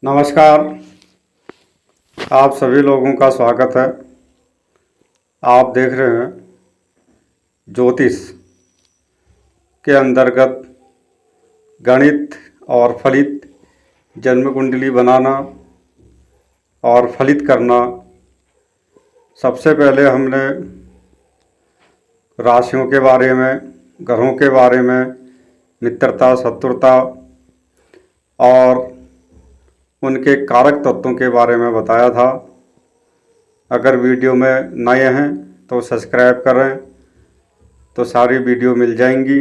नमस्कार। आप सभी लोगों का स्वागत है। आप देख रहे हैं ज्योतिष के अंतर्गत गणित और फलित जन्म कुंडली बनाना और फलित करना। सबसे पहले हमने राशियों के बारे में, ग्रहों के बारे में, मित्रता, शत्रुता और उनके कारक तत्वों के बारे में बताया था। अगर वीडियो में नए हैं तो सब्सक्राइब करें तो सारी वीडियो मिल जाएंगी।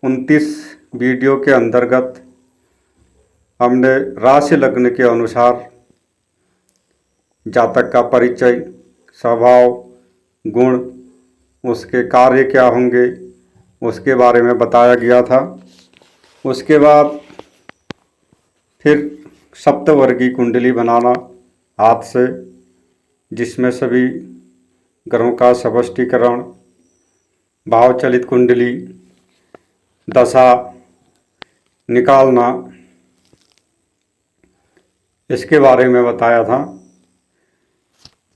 29 वीडियो के अंतर्गत हमने राशि लग्न के अनुसार जातक का परिचय, स्वभाव, गुण, उसके कार्य क्या होंगे उसके बारे में बताया गया था। उसके बाद फिर सप्तवर्गीय कुंडली बनाना हाथ से, जिसमें सभी ग्रहों का समष्टीकरण, भावचलित कुंडली, दशा निकालना, इसके बारे में बताया था।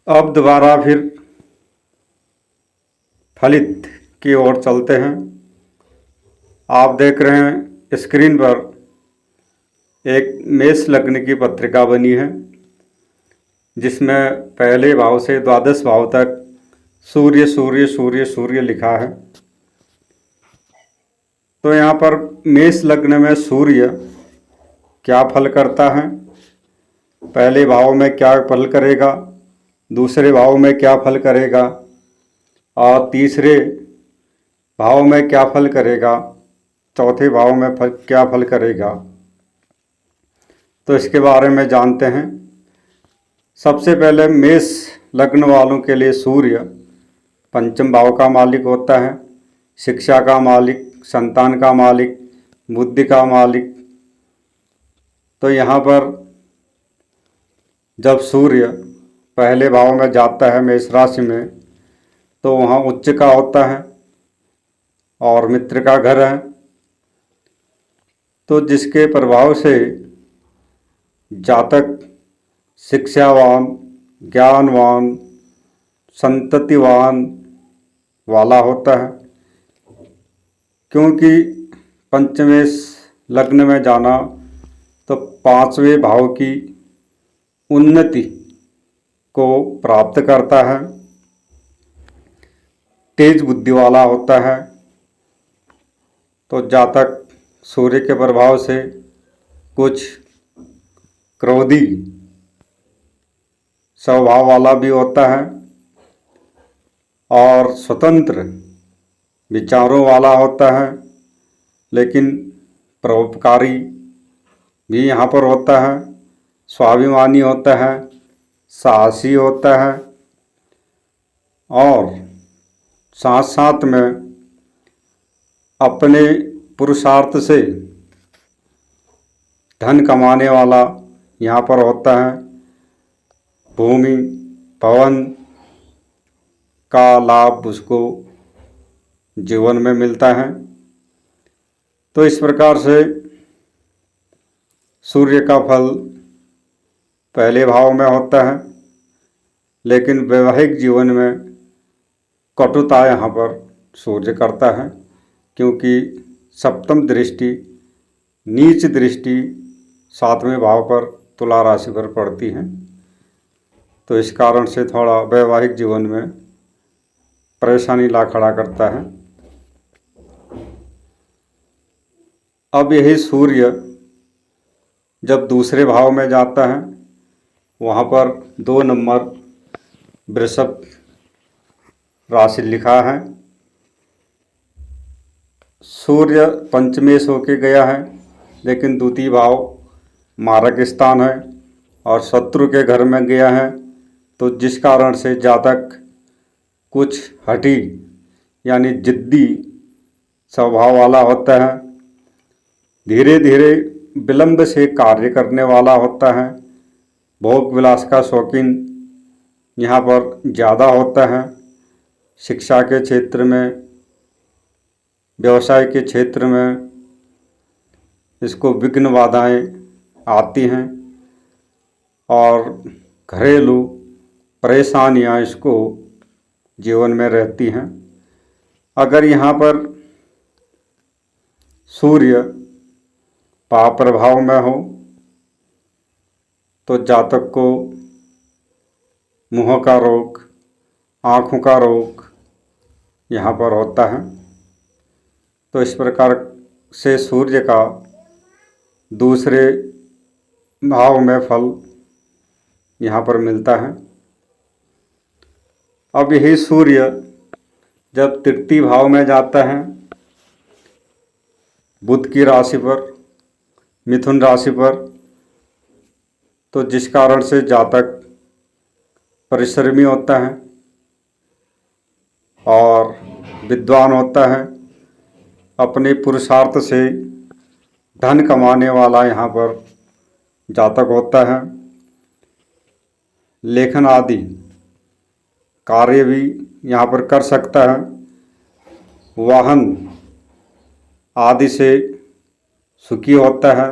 अब दोबारा फिर फलित की ओर चलते हैं। आप देख रहे हैं स्क्रीन पर एक मेष लग्न की पत्रिका बनी है, जिसमें पहले भाव से द्वादश भाव तक सूर्य सूर्य सूर्य सूर्य लिखा है। तो यहाँ पर मेष लग्न में सूर्य क्या फल करता है, पहले भाव में क्या फल करेगा, दूसरे भाव में क्या फल करेगा और तीसरे भाव में क्या फल करेगा, चौथे भाव में क्या फल करेगा, तो इसके बारे में जानते हैं। सबसे पहले मेष लग्न वालों के लिए सूर्य पंचम भाव का मालिक होता है, शिक्षा का मालिक, संतान का मालिक, बुद्धि का मालिक। तो यहाँ पर जब सूर्य पहले भाव में जाता है मेष राशि में, तो वहाँ उच्च का होता है और मित्र का घर है। तो जिसके प्रभाव से जातक शिक्षावान, ज्ञानवान, संततिवान वाला होता है, क्योंकि पंचमेश लग्न में जाना तो पांचवें भाव की उन्नति को प्राप्त करता है, तेज बुद्धि वाला होता है। तो जातक सूर्य के प्रभाव से कुछ क्रोधी स्वभाव वाला भी होता है और स्वतंत्र विचारों वाला होता है, लेकिन परोपकारी भी यहाँ पर होता है, स्वाभिमानी होता है, साहसी होता है और साथ साथ में अपने पुरुषार्थ से धन कमाने वाला यहाँ पर होता है। भूमि, भवन का लाभ उसको जीवन में मिलता है। तो इस प्रकार से सूर्य का फल पहले भाव में होता है, लेकिन वैवाहिक जीवन में कटुता यहाँ पर सूर्य करता है, क्योंकि सप्तम दृष्टि, नीच दृष्टि 7वें भाव पर तुला राशि पर पड़ती है। तो इस कारण से थोड़ा वैवाहिक जीवन में परेशानी ला खड़ा करता है। अब यही सूर्य जब दूसरे भाव में जाता है, वहाँ पर 2 नंबर वृषभ राशि लिखा है। सूर्य पंचमेश होके गया है, लेकिन द्वितीय भाव मारक स्थान है और शत्रु के घर में गया है। तो जिस कारण से जातक कुछ हठी यानी जिद्दी स्वभाव वाला होता है, धीरे धीरे विलंब से कार्य करने वाला होता है, भोग विलास का शौकीन यहाँ पर ज़्यादा होता है। शिक्षा के क्षेत्र में, व्यवसाय के क्षेत्र में इसको विघ्न बाधाएं आती हैं और घरेलू परेशानियां इसको जीवन में रहती हैं। अगर यहाँ पर सूर्य पाप प्रभाव में हो तो जातक को मुंह का रोग, आँखों का रोग यहाँ पर होता है। तो इस प्रकार से सूर्य का दूसरे भाव में फल यहाँ पर मिलता है। अब यही सूर्य जब तृतीय भाव में जाता है बुध की राशि पर, मिथुन राशि पर, तो जिस कारण से जातक परिश्रमी होता है और विद्वान होता है, अपने पुरुषार्थ से धन कमाने वाला यहाँ पर जातक होता है। लेखन आदि कार्य भी यहाँ पर कर सकता है। वाहन आदि से सुखी होता है,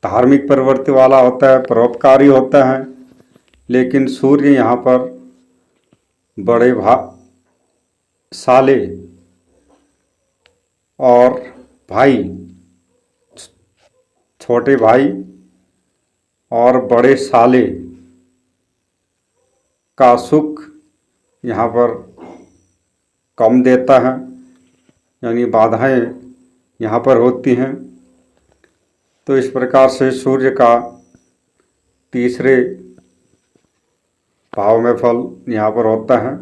धार्मिक प्रवृत्ति वाला होता है, परोपकारी होता है। लेकिन सूर्य यहाँ पर बड़े साले और भाई, छोटे भाई और बड़े साले का सुख यहाँ पर कम देता है, यानी बाधाएं यहाँ पर होती हैं। तो इस प्रकार से सूर्य का तीसरे भाव में फल यहाँ पर होता है।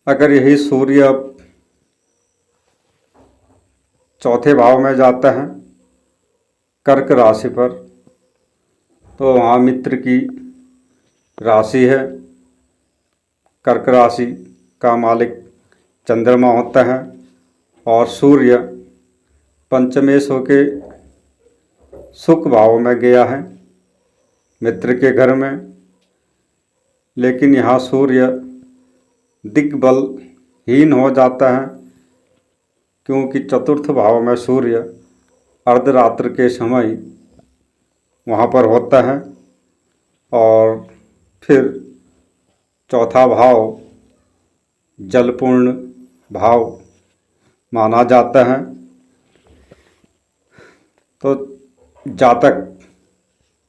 अगर यही सूर्य चौथे भाव में जाता है कर्क राशि पर, तो वहाँ मित्र की राशि है। कर्क राशि का मालिक चंद्रमा होता है और सूर्य पंचमेश होके सुख भाव में गया है मित्र के घर में। लेकिन यहाँ सूर्य दिग्बलहीन हो जाता है, क्योंकि चतुर्थ भाव में सूर्य अर्धरात्र के समय वहाँ पर होता है और फिर चौथा भाव जलपूर्ण भाव माना जाता है। तो जातक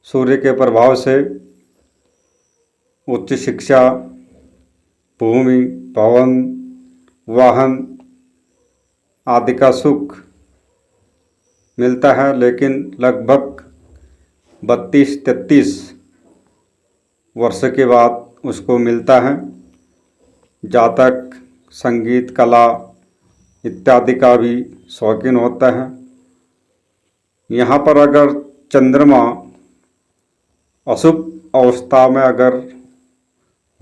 सूर्य के प्रभाव से उच्च शिक्षा, भूमि, भवन, वाहन आदि का सुख मिलता है। लेकिन लगभग 32-33 वर्ष के बाद उसको मिलता है। जातक संगीत, कला इत्यादि का भी शौकीन होता है। यहाँ पर अगर चंद्रमा अशुभ अवस्था में अगर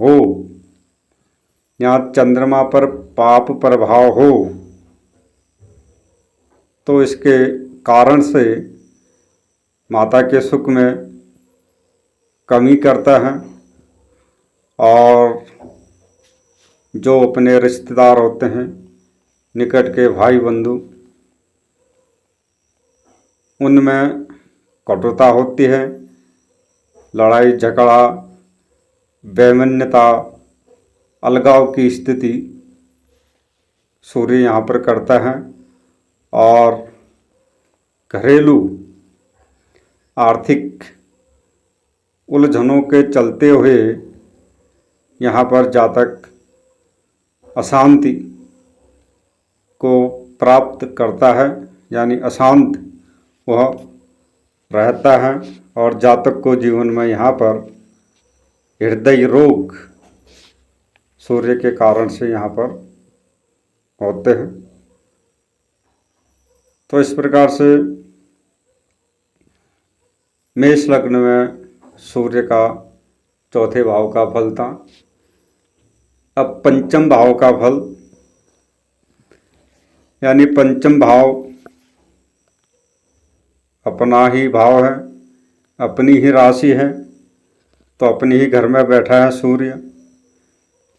हो या चंद्रमा पर पाप प्रभाव हो तो इसके कारण से माता के सुख में कमी करता है और जो अपने रिश्तेदार होते हैं, निकट के भाई बंधु, उनमें कटुता होती है, लड़ाई झगड़ा, वैमनस्य, अलगाव की स्थिति सूर्य यहाँ पर करता है। और घरेलू आर्थिक उलझनों के चलते हुए यहाँ पर जातक अशांति को प्राप्त करता है, यानी अशांत वह रहता है। और जातक को जीवन में यहाँ पर हृदय रोग सूर्य के कारण से यहाँ पर होते हैं। तो इस प्रकार से मेष लग्न में सूर्य का चौथे भाव का फल था। अब पंचम भाव का फल, यानी पंचम भाव अपना ही भाव है, अपनी ही राशि है, तो अपने ही घर में बैठा है सूर्य,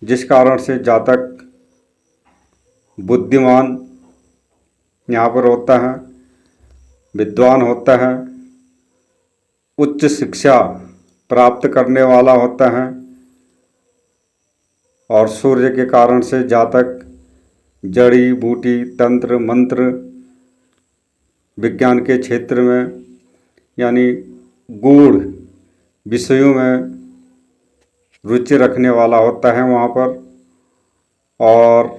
जिस कारण से जातक बुद्धिमान यहाँ पर होता है विद्वान होता है, उच्च शिक्षा प्राप्त करने वाला होता है। और सूर्य के कारण से जातक जड़ी बूटी, तंत्र मंत्र, विज्ञान के क्षेत्र में यानी गूढ़ विषयों में रुचि रखने वाला होता है वहाँ पर, और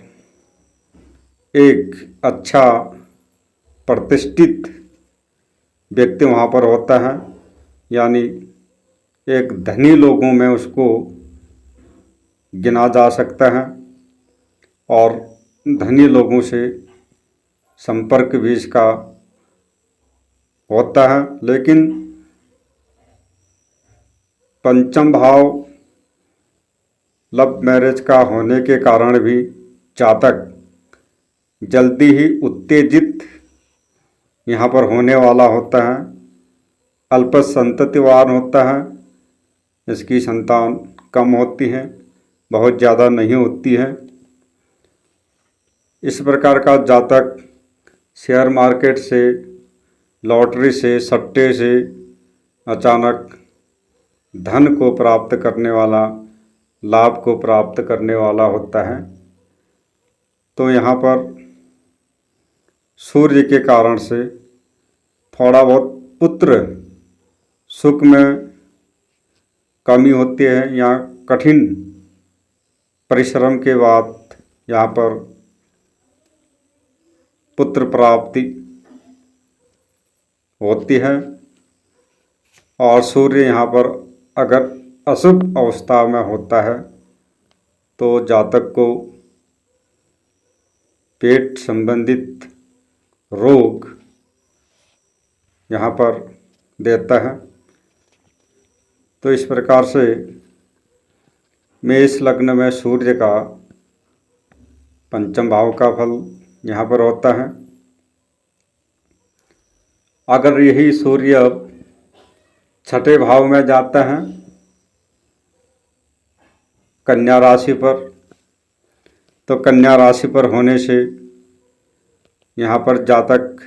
एक अच्छा प्रतिष्ठित व्यक्ति वहाँ पर होता है, यानी एक धनी लोगों में उसको गिना जा सकता है और धनी लोगों से संपर्क भी इसका होता है। लेकिन पंचम भाव लव मैरिज का होने के कारण भी जातक जल्दी ही उत्तेजित यहाँ पर होने वाला होता है, अल्प संततिवान होता है, इसकी संतान कम होती है, बहुत ज़्यादा नहीं होती है। इस प्रकार का जातक शेयर मार्केट से, लॉटरी से, सट्टे से अचानक धन को प्राप्त करने वाला, लाभ को प्राप्त करने वाला होता है। तो यहाँ पर सूर्य के कारण से थोड़ा बहुत पुत्र सुख में कमी होती है या कठिन परिश्रम के बाद यहाँ पर पुत्र प्राप्ति होती है। और सूर्य यहाँ पर अगर अशुभ अवस्था में होता है तो जातक को पेट संबंधित रोग यहाँ पर देता है। तो इस प्रकार से मेष लग्न में सूर्य का पंचम भाव का फल यहाँ पर होता है। अगर यही सूर्य छठे भाव में जाता है कन्या राशि पर, तो कन्या राशि पर होने से यहाँ पर जातक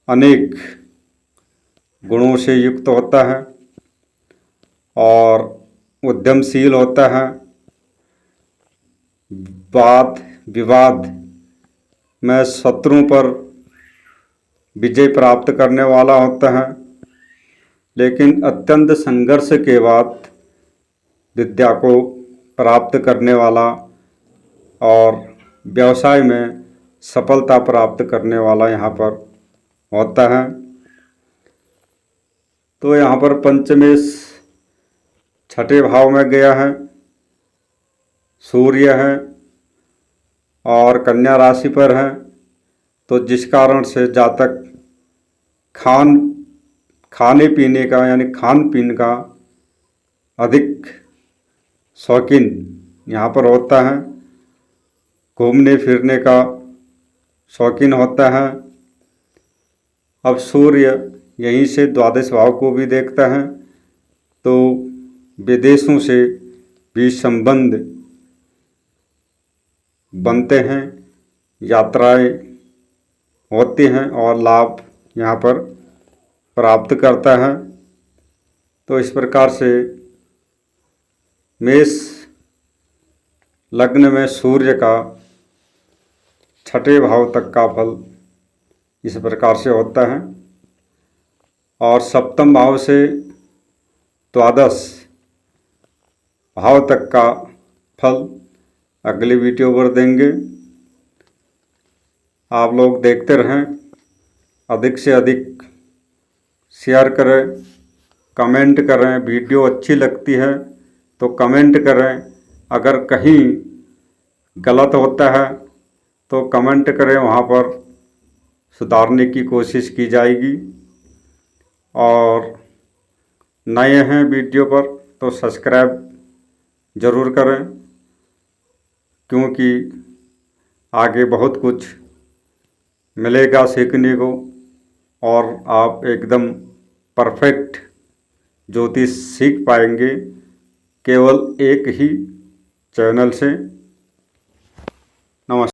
अनेक गुणों से युक्त होता है और उद्यमशील होता है, वाद विवाद में शत्रुओं पर विजय प्राप्त करने वाला होता है। लेकिन अत्यंत संघर्ष के बाद विद्या को प्राप्त करने वाला और व्यवसाय में सफलता प्राप्त करने वाला यहाँ पर होता है। तो यहाँ पर पंचमेश छठे भाव में गया है, सूर्य है और कन्या राशि पर है, तो जिस कारण से जातक खाने पीने का यानी खान पीन का अधिक शौकीन यहाँ पर होता है, घूमने फिरने का शौकीन होता है। अब सूर्य यहीं से द्वादश भाव को भी देखता है, तो विदेशों से भी संबंध बनते हैं, यात्राएं होती हैं और लाभ यहाँ पर प्राप्त करता है। तो इस प्रकार से मेष लग्न में सूर्य का छठे भाव तक का फल इस प्रकार से होता है। और सप्तम भाव से द्वादश भाव तक का फल अगली वीडियो पर देंगे। आप लोग देखते रहें, अधिक से अधिक शेयर करें, कमेंट करें। वीडियो अच्छी लगती है तो कमेंट करें, अगर कहीं गलत होता है तो कमेंट करें, वहाँ पर सुधारने की कोशिश की जाएगी। और नए हैं वीडियो पर तो सब्सक्राइब ज़रूर करें, क्योंकि आगे बहुत कुछ मिलेगा सीखने को और आप एकदम परफेक्ट ज्योतिष सीख पाएंगे केवल एक ही चैनल से। नमस्कार।